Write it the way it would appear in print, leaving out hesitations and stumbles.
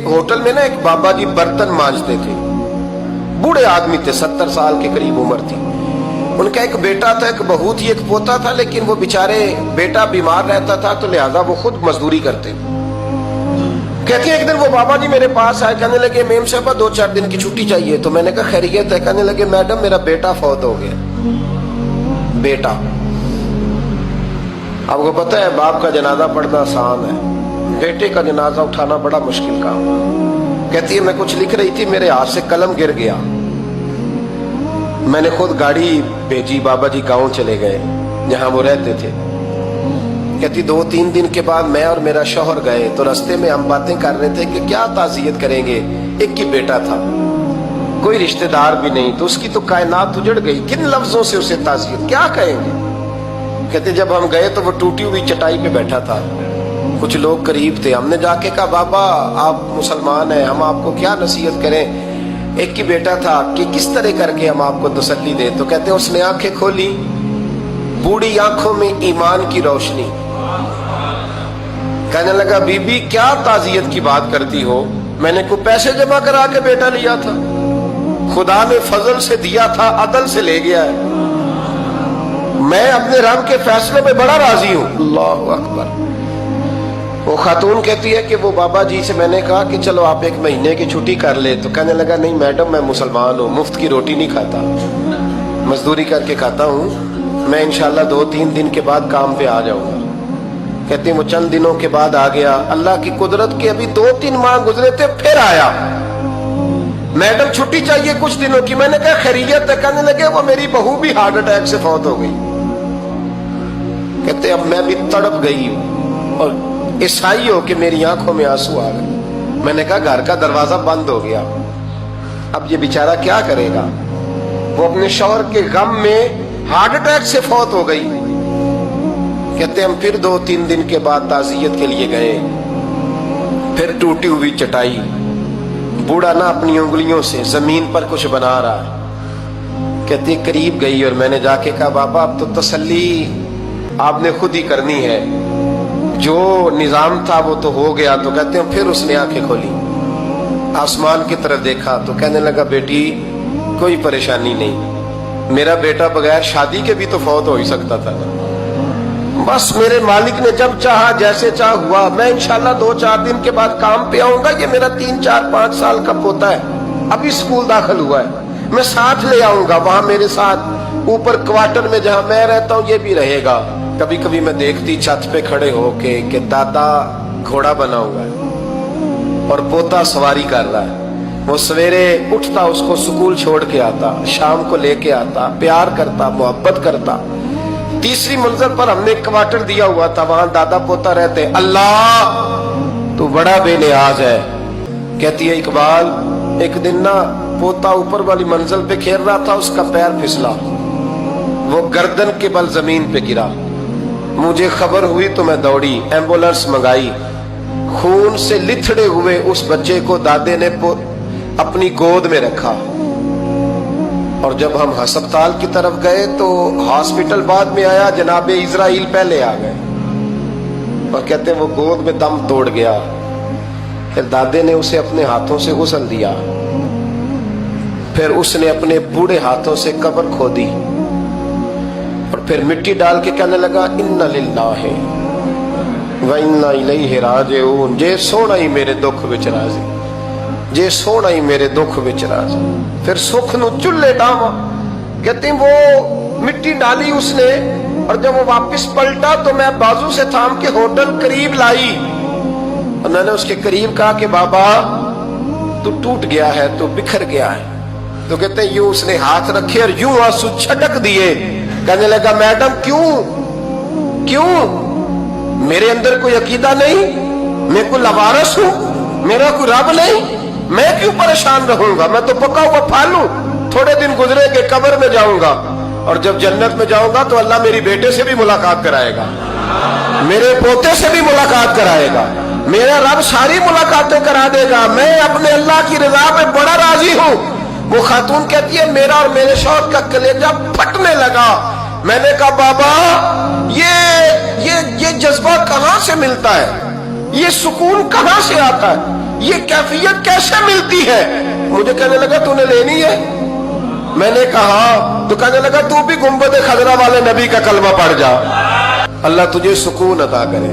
Hotel में ना एक बाबा जी बर्तन मांजते थे, बूढ़े आदमी थे, 70 साल के करीब उम्र थी। उनका एक बेटा था, एक बहू थी, एक पोता था, लेकिन वो बेचारे बेटा बीमार रहता था तो लिहाजा वो खुद मजदूरी करते। कहती है एक दिन वो बाबा जी मेरे पास आए, कहने लगे मेम साहबा 2-4 दिन की छुट्टी चाहिए। तो मैंने कहा खैरियत है? कहने लगे मैडम मेरा बेटा फौत हो गया। बेटा, आपको पता है बाप का जनाजा पढ़ना आसान है, बेटे का जनाजा उठाना बड़ा मुश्किल काम। कहती है मैं कुछ लिख रही थी, मेरे हाथ से कलम गिर गया, मैंने खुद गाड़ी भेजी, बाबा जी गांव चले गए जहां वो रहते थे। कहती 2-3 दिन के बाद मैं और मेरा शौहर गए तो रास्ते में हम बातें कर रहे थे कि क्या ताज़ियत करेंगे, एक ही बेटा था, कोई रिश्तेदार भी नहीं, तो उसकी तो कायनात उजड़ गई, किन लफ्जों से उसे ताज़ियत क्या कहेंगे। कहते जब हम गए तो वो टूटी हुई चटाई पे बैठा था, कुछ लोग करीब थे, हमने जाके कहा बाबा आप मुसलमान हैं, हम आपको क्या नसीहत करें, एक ही बेटा था, कि किस तरह करके हम आपको तसल्ली दे। तो कहते उसने आंखें खोली, बूढ़ी आंखों में ईमान की रोशनी, कहने लगा बीबी क्या ताज़ियत की बात करती हो, मैंने कोई पैसे जमा करा के बेटा लिया था, खुदा ने फजल से दिया था, अदल से ले गया है, मैं अपने रब के फैसले में बड़ा राजी हूं। अल्लाह अकबर। वो खातून कहती है कि वो बाबा जी से मैंने कहा कि चलो आप 1 महीने की छुट्टी कर ले, तो कहने लगा नहीं मैडम मैं मुसलमान हूँ, मुफ्त की रोटी नहीं खाता, मजदूरी करके खाता हूँ, मैं इंशाल्लाह 2-3 दिन के बाद काम पे आ जाऊंगा। कहती वो चंद दिनों के बाद आ गया, अल्लाह की कुदरत के अभी 2-3 माह गुजरे थे, फिर आया, मैडम छुट्टी चाहिए कुछ दिनों की। मैंने कहा खैरियत है? कहने लगे वो मेरी बहू भी हार्ट अटैक से फौत हो गई। कहते अब मैं भी तड़प गई और ईसाई हो कि मेरी आंखों में आंसू आ गए। मैंने कहा घर का दरवाजा बंद हो गया, अब ये बेचारा क्या करेगा। वो अपने शौहर के गम में हार्ट अटैक से फौत हो गई। कहते हम फिर 2-3 दिन के बाद ताज़ियत के लिए गए, फिर टूटी हुई चटाई, बूढ़ा ना अपनी उंगलियों से जमीन पर कुछ बना रहा है। कहते करीब गई और मैंने जाके कहा बाबा अब तो तसल्ली आपने खुद ही करनी है, जो निजाम था वो तो हो गया। तो कहते हैं फिर उसने आंखें खोली, आसमान की तरफ देखा तो कहने लगा बेटी कोई परेशानी नहीं, मेरा बेटा बगैर शादी के भी तो फौत हो ही सकता था, बस मेरे मालिक ने जब चाहा जैसे चाह हुआ, मैं इंशाल्लाह 2-4 दिन के बाद काम पे आऊंगा। ये मेरा 3-4-5 साल का पोता है, अभी स्कूल दाखिल हुआ है, मैं साथ ले आऊंगा, वहां मेरे साथ ऊपर क्वार्टर में जहां मैं रहता हूं ये भी रहेगा। कभी कभी मैं देखती छत पे खड़े होके कि दादा घोड़ा बना हुआ है और पोता सवारी कर रहा है, वो सवेरे उठता उसको स्कूल छोड़ के आता, शाम को लेके आता, प्यार करता, मोहब्बत करता। तीसरी मंजिल पर हमने क्वार्टर दिया हुआ था, वहां दादा पोता रहते। अल्लाह तो बड़ा बेनियाज है। कहती है इकबाल एक दिन ना पोता ऊपर वाली मंजिल पे खेल रहा था, उसका पैर फिसला, वो गर्दन के बल जमीन पे गिरा, मुझे खबर हुई तो मैं दौड़ी, एम्बुलेंस मंगाई, खून से लिथड़े हुए उस बच्चे को दादे ने अपनी गोद में रखा। और जब हम अस्पताल की तरफ गए तो हॉस्पिटल बाद में आया, जनाबे इजराइल पहले आ गए और कहते वो गोद में दम तोड़ गया। फिर दादे ने उसे अपने हाथों से गुस्ल दिया, फिर उसने अपने बूढ़े हाथों से कब्र खोदी और फिर मिट्टी डाल के कहने लगा इन्ना लिल्लाहि व इन्ना इलैहि राजिऊन, जे सोना ही मेरे दुख विच राजी, जे सोना ही मेरे दुख विच राजी। फिर सुख नु चुल्ले डावा। कहती वो मिट्टी डाली उसने और जब वो वापस पलटा तो मैं बाजू से थाम के होटल करीब लाई और मैंने उसके करीब कहा कि बाबा तू टूट गया है, तू बिखर गया है। तो कहते हैं यूं उसने हाथ रखे और यूं आंसू छटक दिए। कहने लगा मैडम क्यों क्यों, मेरे अंदर कोई अकीदा नहीं, मैं कोई लवारस हूं, मेरा कोई रब नहीं, मैं क्यों परेशान रहूंगा, मैं तो पका हुआ फल हूं, थोड़े दिन गुजरेंगे कब्र में जाऊंगा और जब जन्नत में जाऊंगा तो अल्लाह मेरी बेटे से भी मुलाकात कराएगा, मेरे पोते से भी मुलाकात कराएगा, मेरा रब सारी मुलाकातें करा देगा, मैं अपने अल्लाह की रजा पे बड़ा राजी हूं। वो खातून कहती है मेरा और मेरे शौहर का कलेजा फटने लगा। मैंने कहा बाबा ये जज्बा कहां से मिलता है, ये सुकून कहां से आता है। یہ کیفیت کیسے ملتی ہے؟ مجھے کہنے لگا تو نے لینی ہے؟ میں نے کہا تو کہنے لگا تو بھی گنبد خضرا والے نبی کا کلمہ پڑھ جا، اللہ تجھے سکون عطا کرے۔